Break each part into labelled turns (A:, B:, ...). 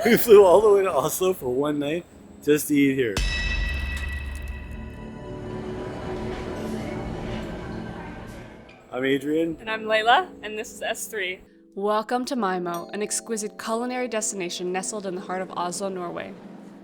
A: We flew all the way to Oslo for one night just to eat here. I'm Adrian.
B: And I'm Layla, and this is S3.
C: Welcome to Maaemo, an exquisite culinary destination nestled in the heart of Oslo, Norway.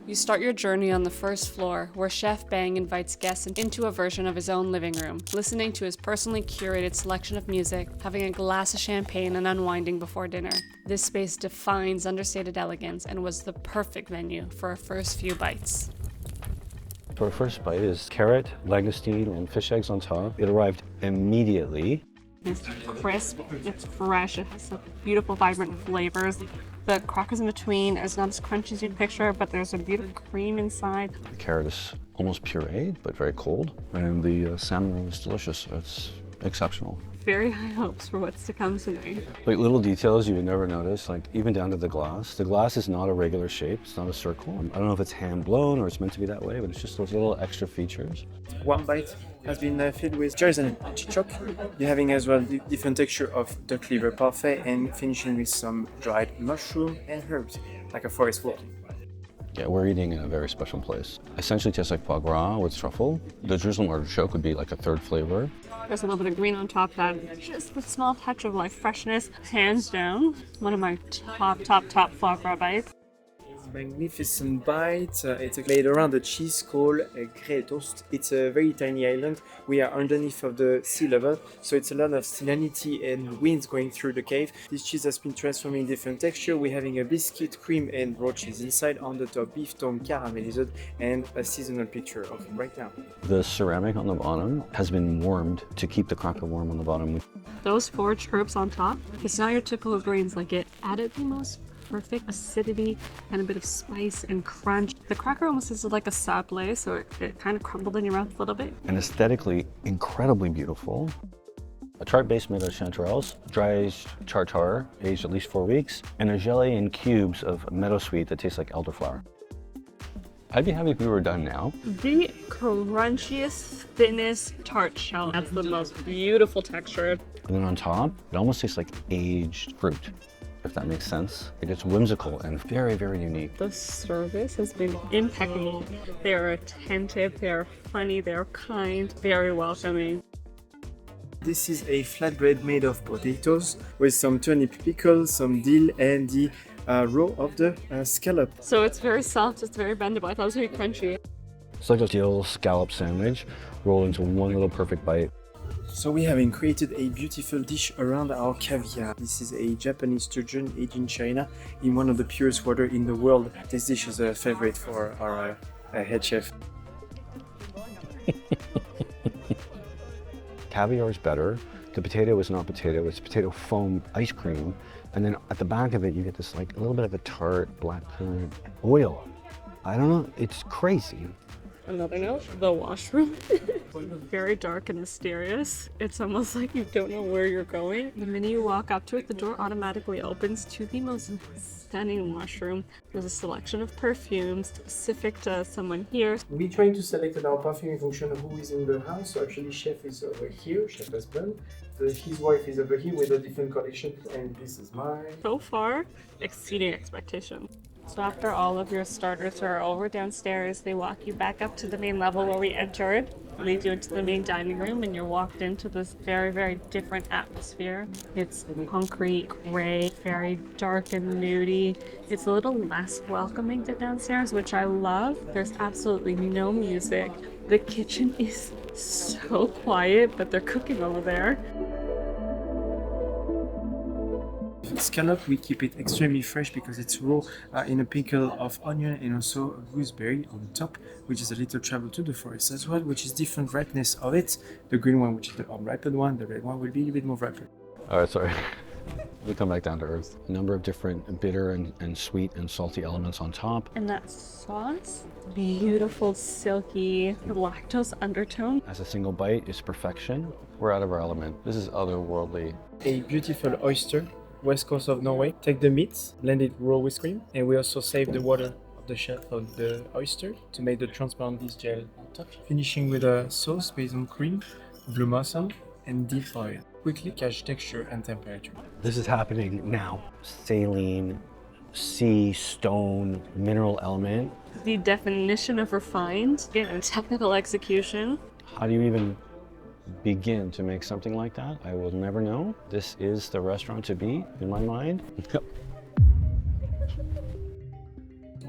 C: You start your journey on the first floor, where Chef Bang invites guests into a version of his own living room, listening to his personally curated selection of music, having a glass of champagne, and unwinding before dinner. This space defines understated elegance and was the perfect venue for our first few bites.
A: So our first bite is carrot, langoustine, and fish eggs on top. It arrived immediately.
B: It's crisp, it's fresh, it has some beautiful, vibrant flavors. The crackers in between is not as crunchy as you'd picture, but there's a beautiful cream inside.
A: The carrot is almost pureed, but very cold. And the salmon is delicious. It's exceptional.
B: Very high hopes for what's to come today.
A: Like little details you would never notice, like even down to the glass. The glass is not a regular shape, it's not a circle. I don't know if it's hand blown or it's meant to be that way, but it's just those little extra features.
D: One bite has been filled with cherries and artichoke. You're having as well the different texture of duck liver parfait and finishing with some dried mushroom and herbs, like a forest walk.
A: Yeah, we're eating in a very special place. Essentially tastes like foie gras with truffle. The Jerusalem artichoke would be like a third flavor.
B: There's a little bit of green on top of that. Just a small touch of like freshness. Hands down, one of my top foie gras bites.
D: Magnificent bite. It's made around a cheese called Grey Toast. It's a very tiny island. We are underneath of the sea level, so it's a lot of salinity and winds going through the cave. This cheese has been transforming different texture. We're having a biscuit, cream, and raw cheese inside. On the top, beef tongue caramelized, and a seasonal picture of it right now.
A: The ceramic on the bottom has been warmed to keep the cracker warm on the bottom.
B: Those foraged herbs on top, it's not your typical greens. Like, it added the most perfect acidity and a bit of spice and crunch. The cracker almost is like a sablé, so it kind of crumbled in your mouth a little bit.
A: And aesthetically, incredibly beautiful. A tart base made of chanterelles, dry tartar, aged at least 4 weeks, and a gelée in cubes of meadowsweet that tastes like elderflower. I'd be happy if we were done now.
B: The crunchiest, thinnest tart shell. That's the most beautiful texture.
A: And then on top, it almost tastes like aged fruit, if that makes sense. It's whimsical and very, very unique.
B: The service has been impeccable. They are attentive, they are funny, they are kind, very welcoming.
D: This is a flatbread made of potatoes with some turnip pickles, some dill, and the roe of the scallop.
B: So it's very soft, it's very bendable. I thought it was very crunchy.
A: It's like a dill scallop sandwich rolled into one little perfect bite.
D: So we have created a beautiful dish around our caviar. This is a Japanese sturgeon aged in China in one of the purest water in the world. This dish is a favorite for our head chef.
A: Caviar is better. The potato is not potato, it's potato foam ice cream. And then at the back of it, you get this like a little bit of a tart blackcurrant oil. I don't know, it's crazy.
B: Another note, the washroom. Very dark and mysterious. It's almost like you don't know where you're going. The minute you walk up to it, the door automatically opens to the most stunning washroom. There's a selection of perfumes specific to someone here.
D: We're trying to select in our perfume function who is in the house. So actually chef is over here, chef husband. His wife is over here with a different collection, and this is mine.
B: So far, exceeding expectations. So after all of your starters are over downstairs, they walk you back up to the main level where we entered. Lead you into the main dining room, and you're walked into this very, very different atmosphere. It's concrete, gray, very dark and nudie. It's a little less welcoming than downstairs, which I love. There's absolutely no music. The kitchen is so quiet, but they're cooking over there.
D: Scallop, we keep it extremely fresh because it's raw in a pickle of onion and also gooseberry on top, which is a little travel to the forest as well, which is different ripeness of it. The green one, which is the unripened one, the red one will be a little bit more ripened.
A: All right, sorry. We come back down to earth. A number of different bitter and sweet and salty elements on top.
B: And that sauce, beautiful, silky, lactose undertone.
A: As a single bite is perfection. We're out of our element. This is otherworldly.
D: A beautiful oyster. West coast of Norway. Take the meat, blend it raw with cream, and we also save the water of the shell of the oyster to make the transparent dish gel on top. Finishing with a sauce based on cream, blue mussel, and deep oil. Quickly catch texture and temperature.
A: This is happening now. Saline, sea, stone, mineral element.
B: The definition of refined and technical execution.
A: How do you even begin to make something like that? I will never know. This is the restaurant to be in my mind.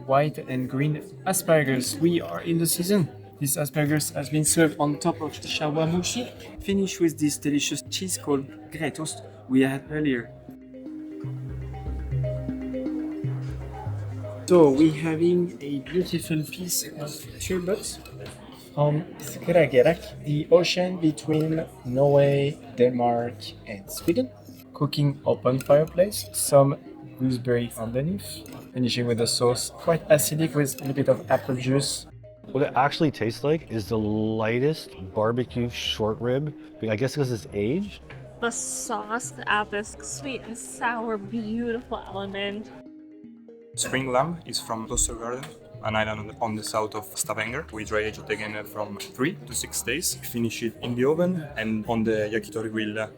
D: White and green asparagus. We are in the season. This asparagus has been served on top of the shawarmushi, finished with this delicious cheese called grey toast we had earlier. So we're having a beautiful piece of turbot from Skagerrak, the ocean between Norway, Denmark, and Sweden. Cooking open fireplace, some gooseberry underneath, finishing with the sauce, quite acidic with a little bit of apple juice.
A: What it actually tastes like is the lightest barbecue short rib. I guess because it's aged.
B: The sauce add this sweet and sour, beautiful element.
E: Spring lamb is from Garden, an island on the south of Stavanger. We dry age it again from 3 to 6 days. Finish it in the oven and on the yakitori grill.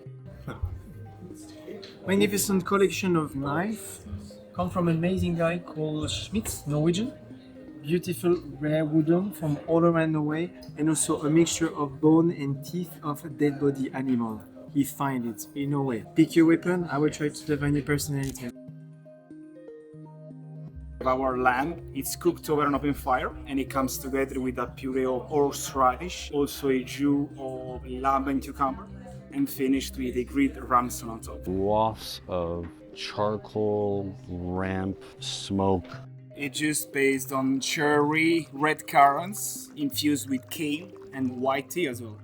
D: Magnificent collection of knives. Come from an amazing guy called Schmitz, Norwegian. Beautiful rare wooden from all around Norway, and also a mixture of bone and teeth of a dead body animal. He find it in Norway. Pick your weapon, I will try to define your personality.
F: Our lamb, it's cooked over an open fire and it comes together with a puree of horseradish, also a jus of lamb and cucumber, and finished with a grilled ramson on top.
A: Wafts of charcoal, ramp, smoke.
F: It's just based on cherry, red currants, infused with kale and white tea as well.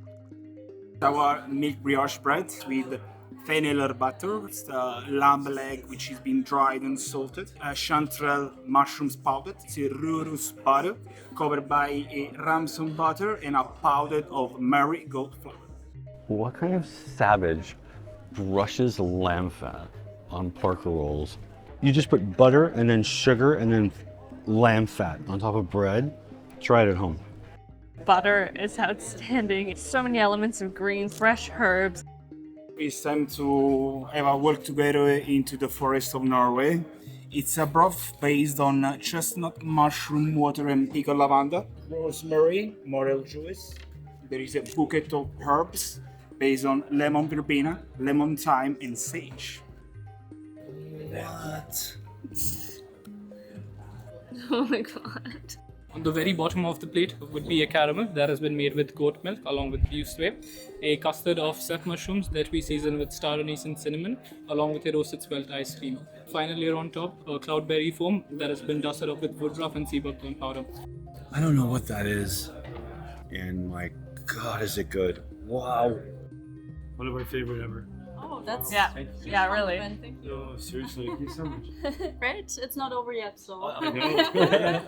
F: Our milk brioche bread with fenneler butter, it's the lamb leg which has been dried and salted, chanterelle mushrooms powdered, it's a rurus butter covered by a ramson butter and a powder of marigold flour.
A: What kind of savage brushes lamb fat on Parker rolls? You just put butter and then sugar and then lamb fat on top of bread. Try it at home.
B: Butter is outstanding. So many elements of green, fresh herbs.
F: It's time to have a walk together into the forest of Norway. It's a broth based on chestnut, mushroom water and pickled lavender, rosemary, morel juice. There is a bouquet of herbs based on lemon verbena, lemon thyme and sage.
D: What?
B: Oh my god.
G: On the very bottom of the plate would be a caramel that has been made with goat milk along with beef whey, a custard of sack mushrooms that we season with star anise and cinnamon along with a roasted spelt ice cream. Finally on top, a cloudberry foam that has been dusted up with woodruff and sea buckthorn powder.
A: I don't know what that is. And my God, is it good. Wow.
H: One of my favorite ever.
I: Oh, that's
B: Yeah, really.
I: Thank you.
H: No, seriously, thank you so much.
I: Right? It's not over yet, so.
H: I know.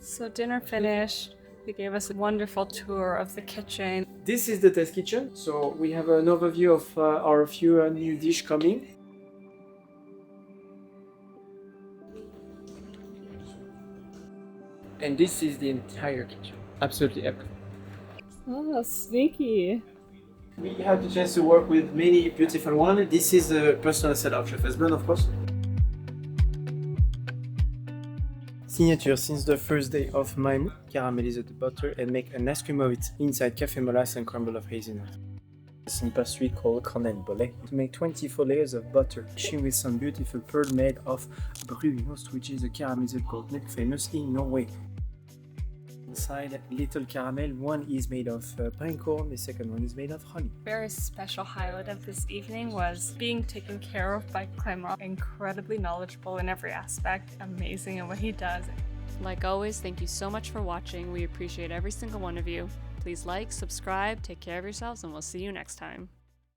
B: So dinner finished. They gave us a wonderful tour of the kitchen.
D: This is the test kitchen, so we have an overview of our few new dish coming. And this is the entire kitchen. Absolutely epic.
B: Oh, sneaky.
D: We had the chance to work with many beautiful ones. This is a personal set of Chef Esbjørn, of course. Signature since the first day of Maaemo, caramelize the butter and make an ice cream of it inside cafe molasses and crumble of hazelnut. A simple sweet called cornet bollet to make 24 layers of butter, finishing with some beautiful pearl made of brunost, which is a caramelized goat milk famous in Norway. Inside little caramel, one is made of pine corn, the second one is made of honey.
B: Very special highlight of this evening was being taken care of by Clément. Incredibly knowledgeable in every aspect, amazing in what he does.
C: Like always, thank you so much for watching. We appreciate every single one of you. Please like, subscribe, take care of yourselves, and we'll see you next time.